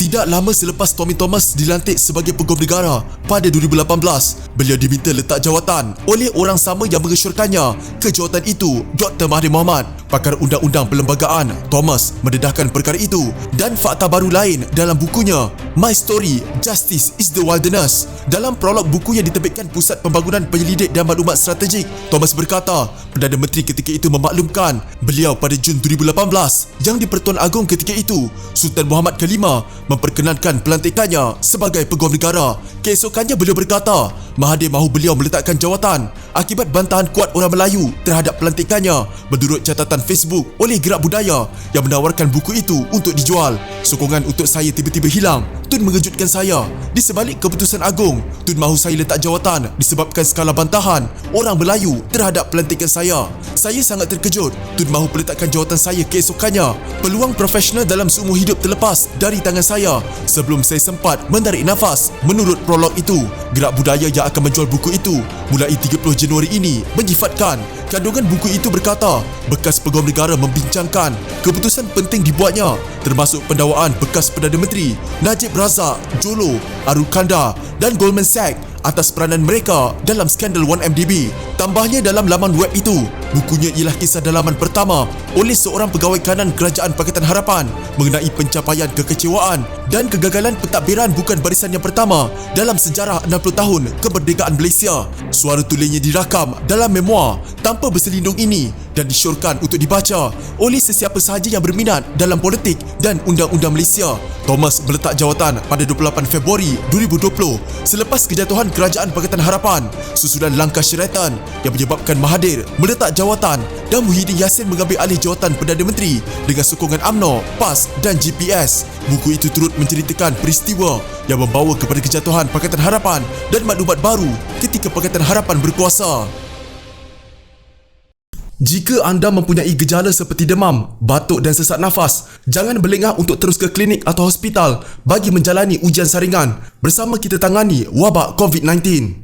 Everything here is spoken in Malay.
Tidak lama selepas Tommy Thomas dilantik sebagai Pegawai Negara pada 2018, beliau diminta letak jawatan oleh orang sama yang mengesyorkannya ke jawatan itu, Dr. Mahathir Mohamad. Pakar Undang-Undang Perlembagaan Thomas mendedahkan perkara itu dan fakta baru lain dalam bukunya My Story, Justice is the Wilderness. Dalam prolog buku yang diterbitkan Pusat Pembangunan Penyelidik dan Maklumat Strategik, Thomas berkata Perdana Menteri ketika itu memaklumkan beliau pada Jun 2018 yang di-Pertuan Agong ketika itu, Sultan Muhammad V memperkenankan pelantikannya sebagai Pegawai Negara. Keesokannya beliau berkata Mahathir mahu beliau meletakkan jawatan akibat bantahan kuat orang Melayu terhadap pelantikannya, menurut catatan Facebook oleh Gerak Budaya yang menawarkan buku itu untuk dijual. Sokongan untuk saya tiba-tiba hilang. Tun mengejutkan saya. Di sebalik keputusan agung, Tun mahu saya letak jawatan disebabkan skala bantahan orang Melayu terhadap pelantikan saya. Saya sangat terkejut. Tun mahu meletakkan jawatan saya keesokannya. Peluang profesional dalam seumur hidup terlepas dari tangan saya sebelum saya sempat menarik nafas. Menurut prolog itu, Gerak Budaya yang akan menjual buku itu mulai 30 Januari ini menyifatkan kandungan buku itu berkata bekas Pegawai Negara membincangkan keputusan penting dibuatnya, termasuk pendakwaan bekas Perdana Menteri Najib Razak, Jolo, Arukanda dan Goldman Sachs atas peranan mereka dalam skandal 1MDB. Tambahnya dalam laman web itu, bukunya ialah kisah dalaman pertama oleh seorang pegawai kanan Kerajaan Pakatan Harapan mengenai pencapaian kekecewaan dan kegagalan pentadbiran bukan barisan yang pertama dalam sejarah 60 tahun kemerdekaan Malaysia. Suara tulisnya dirakam dalam memoir tanpa berselindung ini dan disyorkan untuk dibaca oleh sesiapa sahaja yang berminat dalam politik dan undang-undang Malaysia. Thomas meletak jawatan pada 28 Februari 2020 selepas kejatuhan Kerajaan Pakatan Harapan susulan langkah syaratan yang menyebabkan Mahathir meletak jawatan dan Muhyiddin Yassin mengambil alih jawatan Perdana Menteri dengan sokongan UMNO, PAS dan GPS. Buku itu turut menceritakan peristiwa yang membawa kepada kejatuhan Pakatan Harapan dan maklumat baru ketika Pakatan Harapan berkuasa. Jika anda mempunyai gejala seperti demam, batuk dan sesak nafas, jangan berlengah untuk terus ke klinik atau hospital bagi menjalani ujian saringan. Bersama kita tangani wabak COVID-19.